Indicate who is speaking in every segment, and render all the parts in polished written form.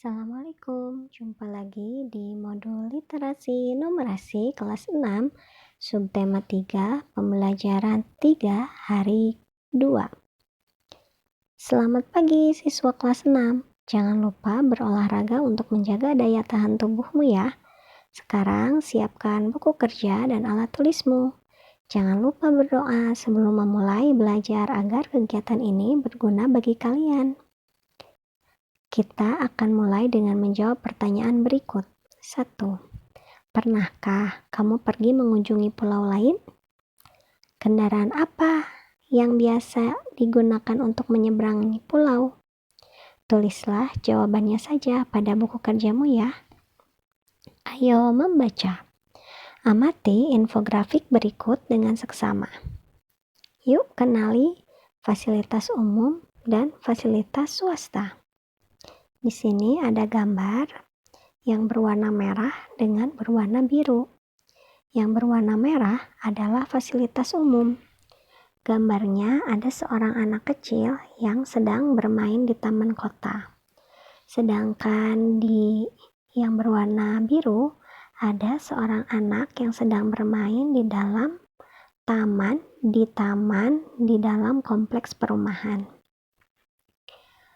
Speaker 1: Assalamualaikum, jumpa lagi di modul literasi numerasi kelas 6, subtema 3, pembelajaran 3, hari 2. Selamat pagi siswa kelas 6, jangan lupa berolahraga untuk menjaga daya tahan tubuhmu ya. Sekarang siapkan buku kerja dan alat tulismu. Jangan lupa berdoa sebelum memulai belajar agar kegiatan ini berguna bagi kalian. Kita akan mulai dengan menjawab pertanyaan berikut. 1. Pernahkah kamu pergi mengunjungi pulau lain? Kendaraan apa yang biasa digunakan untuk menyeberangi pulau? Tulislah jawabannya saja pada buku kerjamu ya. Ayo membaca. Amati infografik berikut dengan seksama. Yuk kenali fasilitas umum dan fasilitas swasta. Di sini ada gambar yang berwarna merah dengan berwarna biru. Yang berwarna merah adalah fasilitas umum. Gambarnya ada seorang anak kecil yang sedang bermain di taman kota. Sedangkan di yang berwarna biru ada seorang anak yang sedang bermain di dalam taman di dalam kompleks perumahan.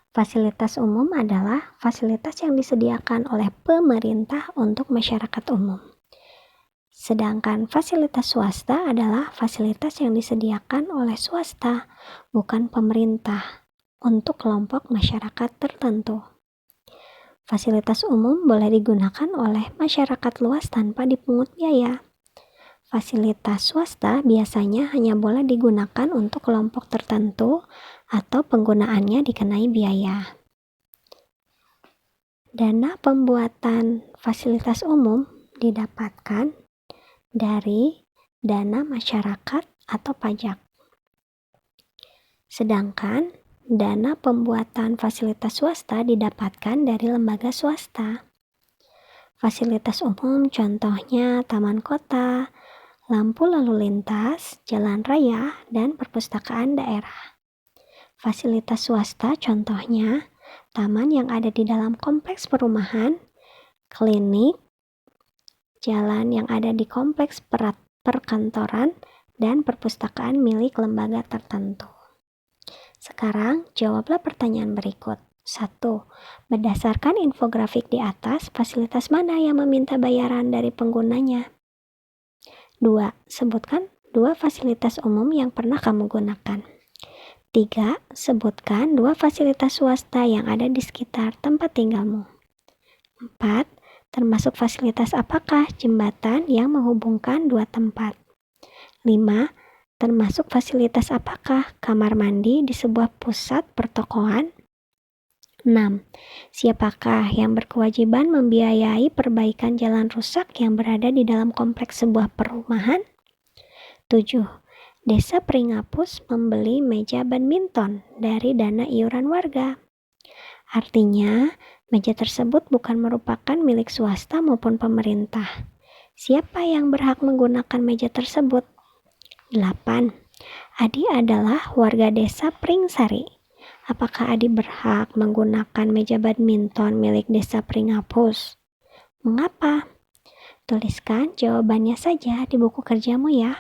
Speaker 1: Fasilitas umum adalah fasilitas yang disediakan oleh pemerintah untuk masyarakat umum. Sedangkan fasilitas swasta adalah fasilitas yang disediakan oleh swasta, bukan pemerintah, untuk kelompok masyarakat tertentu. Fasilitas umum boleh digunakan oleh masyarakat luas tanpa dipungut biaya. Fasilitas swasta biasanya hanya boleh digunakan untuk kelompok tertentu atau penggunaannya dikenai biaya. Dana pembuatan fasilitas umum didapatkan dari dana masyarakat atau pajak. Sedangkan dana pembuatan fasilitas swasta didapatkan dari lembaga swasta. Fasilitas umum contohnya taman kota, lampu lalu lintas, jalan raya, dan perpustakaan daerah. Fasilitas swasta contohnya taman yang ada di dalam kompleks perumahan, klinik, jalan yang ada di kompleks perkantoran, dan perpustakaan milik lembaga tertentu. Sekarang jawablah pertanyaan berikut. 1. Berdasarkan infografik di atas, fasilitas mana yang meminta bayaran dari penggunanya? 2. Sebutkan 2 fasilitas umum yang pernah kamu gunakan. 3. Sebutkan 2 fasilitas swasta yang ada di sekitar tempat tinggalmu. 4. Termasuk fasilitas apakah jembatan yang menghubungkan 2 tempat? 5. Termasuk fasilitas apakah kamar mandi di sebuah pusat pertokoan? 6. Siapakah yang berkewajiban membiayai perbaikan jalan rusak yang berada di dalam kompleks sebuah perumahan? 7. Desa Pringapus membeli meja badminton dari dana iuran warga. Artinya, meja tersebut bukan merupakan milik swasta maupun pemerintah. Siapa yang berhak menggunakan meja tersebut? 8. Adi adalah warga desa Pringsari. Apakah Adi berhak menggunakan meja badminton milik desa Pringapus? Mengapa? Tuliskan jawabannya saja di buku kerjamu ya.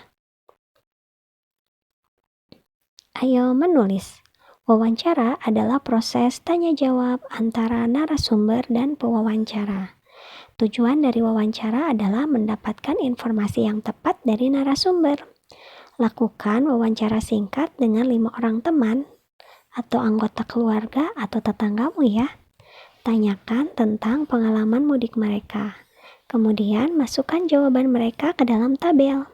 Speaker 1: Ayo menulis. Wawancara adalah proses tanya-jawab antara narasumber dan pewawancara. Tujuan dari wawancara adalah mendapatkan informasi yang tepat dari narasumber. Lakukan wawancara singkat dengan 5 orang teman atau anggota keluarga atau tetanggamu ya. Tanyakan tentang pengalaman mudik mereka. Kemudian masukkan jawaban mereka ke dalam tabel.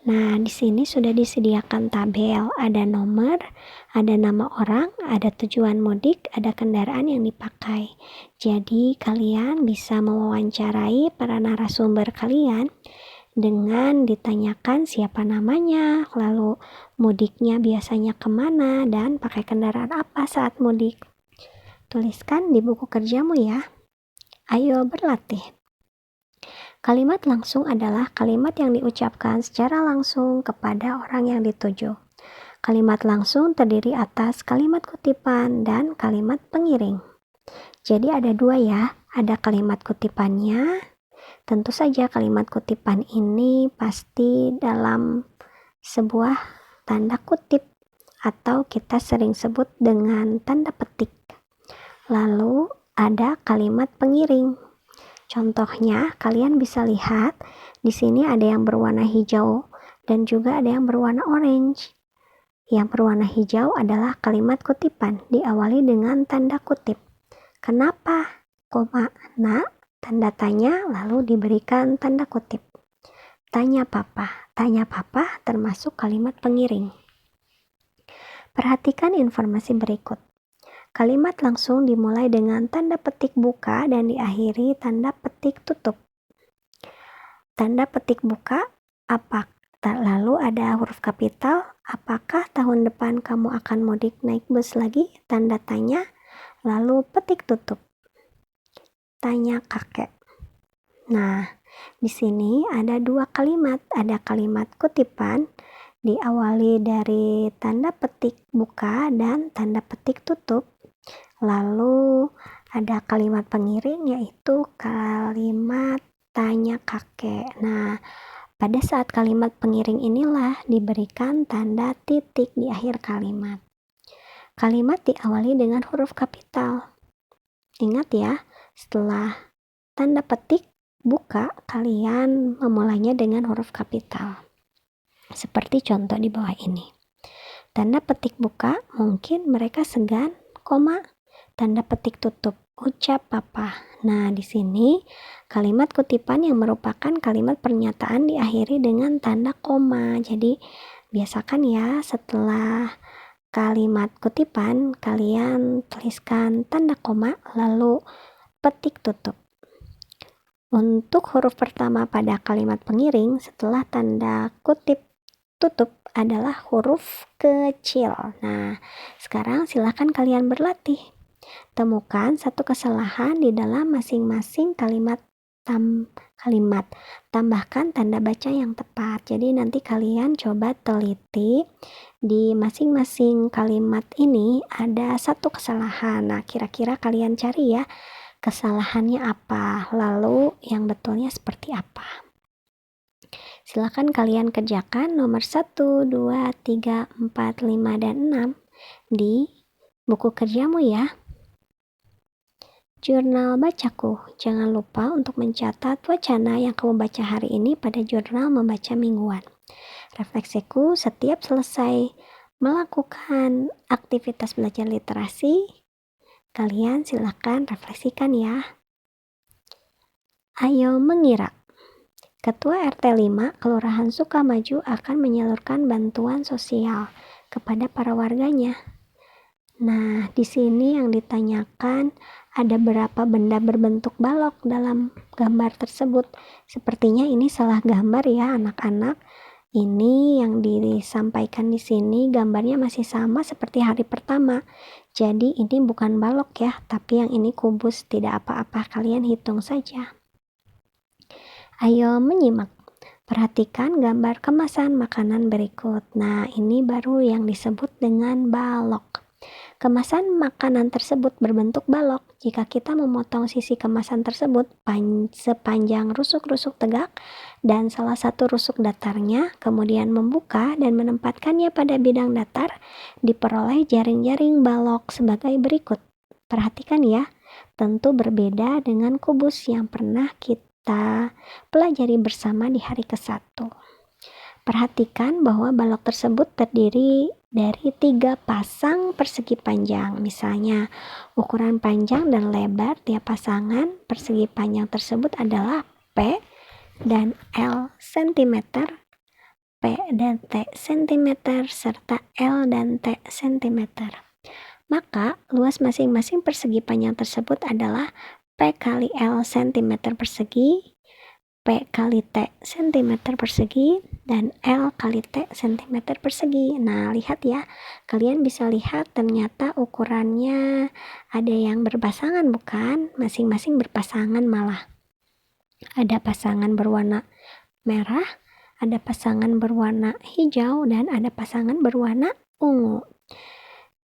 Speaker 1: Nah, di sini sudah disediakan tabel, ada nomor, ada nama orang, ada tujuan mudik, ada kendaraan yang dipakai. Jadi, kalian bisa mewawancarai para narasumber kalian dengan ditanyakan siapa namanya, lalu mudiknya biasanya kemana, dan pakai kendaraan apa saat mudik. Tuliskan di buku kerjamu ya. Ayo berlatih. Kalimat langsung adalah kalimat yang diucapkan secara langsung kepada orang yang dituju. Kalimat langsung terdiri atas kalimat kutipan dan kalimat pengiring. Jadi ada dua ya, ada kalimat kutipannya. Tentu saja kalimat kutipan ini pasti dalam sebuah tanda kutip atau kita sering sebut dengan tanda petik. Lalu ada kalimat pengiring. Contohnya, kalian bisa lihat di sini ada yang berwarna hijau dan juga ada yang berwarna orange. Yang berwarna hijau adalah kalimat kutipan diawali dengan tanda kutip. Kenapa? Koma, nak, tanda tanya lalu diberikan tanda kutip. Tanya papa termasuk kalimat pengiring. Perhatikan informasi berikut. Kalimat langsung dimulai dengan tanda petik buka dan diakhiri tanda petik tutup. Tanda petik buka, lalu ada huruf kapital, apakah tahun depan kamu akan mudik naik bus lagi? Tanda tanya, lalu petik tutup. Tanya kakek. Nah, di sini ada dua kalimat. Ada kalimat kutipan diawali dari tanda petik buka dan tanda petik tutup. Lalu ada kalimat pengiring yaitu kalimat tanya kakek. Nah, pada saat kalimat pengiring inilah diberikan tanda titik di akhir kalimat. Kalimat diawali dengan huruf kapital. Ingat ya, setelah tanda petik buka, kalian memulainya dengan huruf kapital. Seperti contoh di bawah ini. Tanda petik buka, mungkin mereka segan, koma, tanda petik tutup, ucap papa. Nah, di sini kalimat kutipan yang merupakan kalimat pernyataan diakhiri dengan tanda koma. Jadi, biasakan ya setelah kalimat kutipan, kalian tuliskan tanda koma, lalu petik tutup. Untuk huruf pertama pada kalimat pengiring setelah tanda kutip tutup adalah huruf kecil. Nah, sekarang silakan kalian berlatih. Temukan satu kesalahan di dalam masing-masing kalimat. Tambahkan tanda baca yang tepat. Jadi nanti kalian coba teliti di masing-masing kalimat ini ada satu kesalahan. Nah, kira-kira kalian cari ya kesalahannya apa, lalu yang betulnya seperti apa. Silakan kalian kerjakan nomor 1, 2, 3, 4, 5, dan 6 di buku kerjamu ya. Jurnal bacaku. Jangan lupa untuk mencatat wacana yang kamu baca hari ini pada jurnal membaca mingguan. Refleksiku setiap selesai melakukan aktivitas belajar literasi, kalian silakan refleksikan ya. Ayo mengira. Ketua RT 5 Kelurahan Sukamaju akan menyalurkan bantuan sosial kepada para warganya. Nah, di sini yang ditanyakan ada berapa benda berbentuk balok dalam gambar tersebut. Sepertinya ini salah gambar ya anak-anak. Ini yang disampaikan di sini gambarnya masih sama seperti hari pertama. Jadi ini bukan balok ya, tapi yang ini kubus. Tidak apa-apa, kalian hitung saja. Ayo menyimak. Perhatikan gambar kemasan makanan berikut. Nah, ini baru yang disebut dengan balok. Kemasan makanan tersebut berbentuk balok. Jika kita memotong sisi kemasan tersebut sepanjang rusuk-rusuk tegak dan salah satu rusuk datarnya, kemudian membuka dan menempatkannya pada bidang datar, diperoleh jaring-jaring balok sebagai berikut. Perhatikan ya, tentu berbeda dengan kubus yang pernah kita pelajari bersama di hari ke-1. Perhatikan bahwa balok tersebut terdiri dari 3 pasang persegi panjang. Misalnya, ukuran panjang dan lebar tiap pasangan persegi panjang tersebut adalah P dan L cm, P dan T cm, serta L dan T cm. Maka, luas masing-masing persegi panjang tersebut adalah P kali L cm persegi, P kali T cm persegi, dan L kali T cm persegi. Nah, lihat ya, kalian bisa lihat ternyata ukurannya ada yang berpasangan bukan? Masing-masing berpasangan malah. Ada pasangan berwarna merah, ada pasangan berwarna hijau, dan ada pasangan berwarna ungu.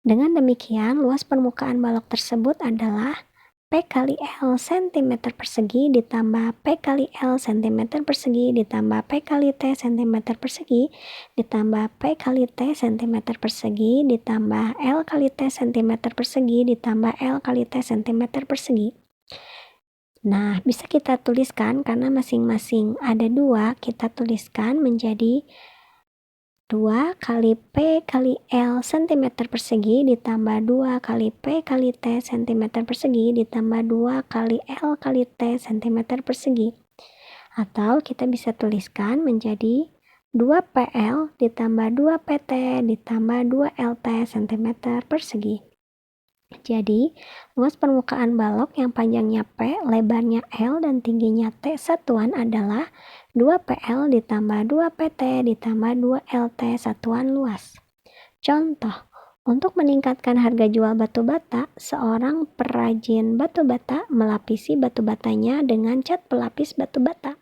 Speaker 1: Dengan demikian, luas permukaan balok tersebut adalah P kali L cm persegi ditambah P kali L cm persegi ditambah P kali T cm persegi ditambah P kali T cm persegi ditambah L kali T cm persegi ditambah L kali T cm persegi. Nah, bisa kita tuliskan karena masing-masing ada 2, kita tuliskan menjadi 2 kali P kali L cm persegi ditambah 2 kali P kali T cm persegi ditambah 2 kali L kali T cm persegi. Atau kita bisa tuliskan menjadi 2PL ditambah 2PT ditambah 2LT cm persegi. Jadi, luas permukaan balok yang panjangnya P, lebarnya L, dan tingginya T satuan adalah 2PL ditambah 2PT ditambah 2LT satuan luas. Contoh, untuk meningkatkan harga jual batu bata, seorang perajin batu bata melapisi batu batanya dengan cat pelapis batu bata.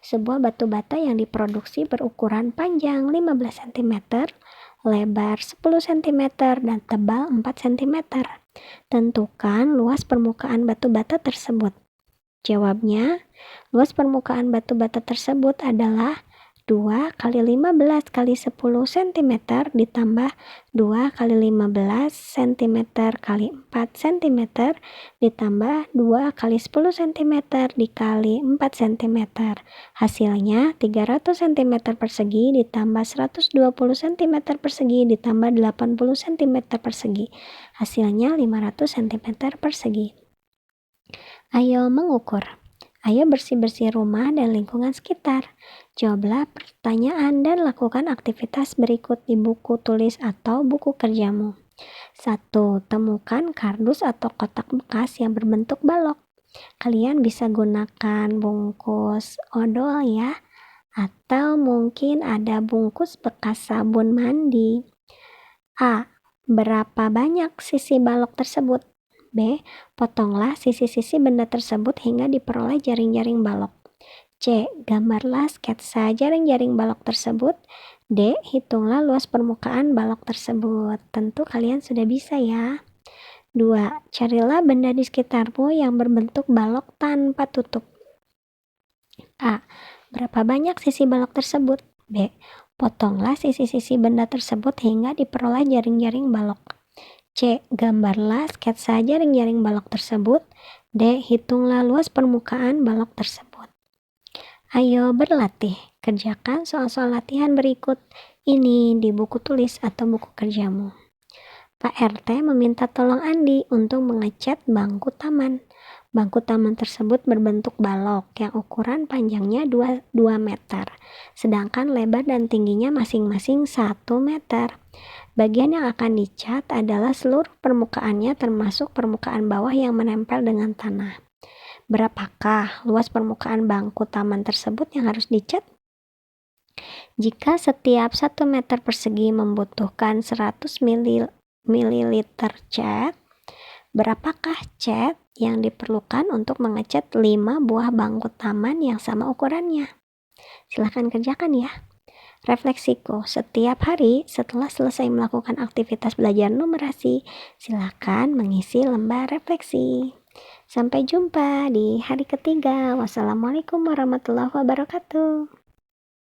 Speaker 1: Sebuah batu bata yang diproduksi berukuran panjang 15 cm, lebar 10 cm, dan tebal 4 cm. Tentukan luas permukaan batu bata tersebut. Jawabnya, luas permukaan batu bata tersebut adalah 2 kali 15 kali 10 cm ditambah 2 kali 15 cm kali 4 cm ditambah 2 kali 10 cm dikali 4 cm. Hasilnya 300 cm persegi ditambah 120 cm persegi ditambah 80 cm persegi. Hasilnya 500 cm persegi. Ayo mengukur. Ayo bersih-bersih rumah dan lingkungan sekitar. Jawablah pertanyaan dan lakukan aktivitas berikut di buku tulis atau buku kerjamu. 1. Temukan kardus atau kotak bekas yang berbentuk balok. Kalian bisa gunakan bungkus odol ya, atau mungkin ada bungkus bekas sabun mandi. A. Berapa banyak sisi balok tersebut? B. Potonglah sisi-sisi benda tersebut hingga diperoleh jaring-jaring balok. C. Gambarlah sketsa jaring-jaring balok tersebut. D. Hitunglah luas permukaan balok tersebut. Tentu kalian sudah bisa ya. 2. Carilah benda di sekitarmu yang berbentuk balok tanpa tutup. A. Berapa banyak sisi balok tersebut? B. Potonglah sisi-sisi benda tersebut hingga diperoleh jaring-jaring balok. C. Gambarlah sketsa jaring-jaring balok tersebut. D. Hitunglah luas permukaan balok tersebut. Ayo berlatih. Kerjakan soal-soal latihan berikut ini di buku tulis atau buku kerjamu. Pak RT meminta tolong Andi untuk mengecat bangku taman. Bangku taman tersebut berbentuk balok yang ukuran panjangnya 2 meter, sedangkan lebar dan tingginya masing-masing 1 meter. Bagian yang akan dicat adalah seluruh permukaannya termasuk permukaan bawah yang menempel dengan tanah. Berapakah luas permukaan bangku taman tersebut yang harus dicat? Jika setiap 1 meter persegi membutuhkan 100 ml cat, berapakah cat yang diperlukan untuk mengecat 5 buah bangku taman yang sama ukurannya? Silahkan kerjakan ya. Refleksiku, setiap hari setelah selesai melakukan aktivitas belajar numerasi, silakan mengisi lembar refleksi. Sampai jumpa di hari ketiga. Wassalamualaikum warahmatullahi wabarakatuh.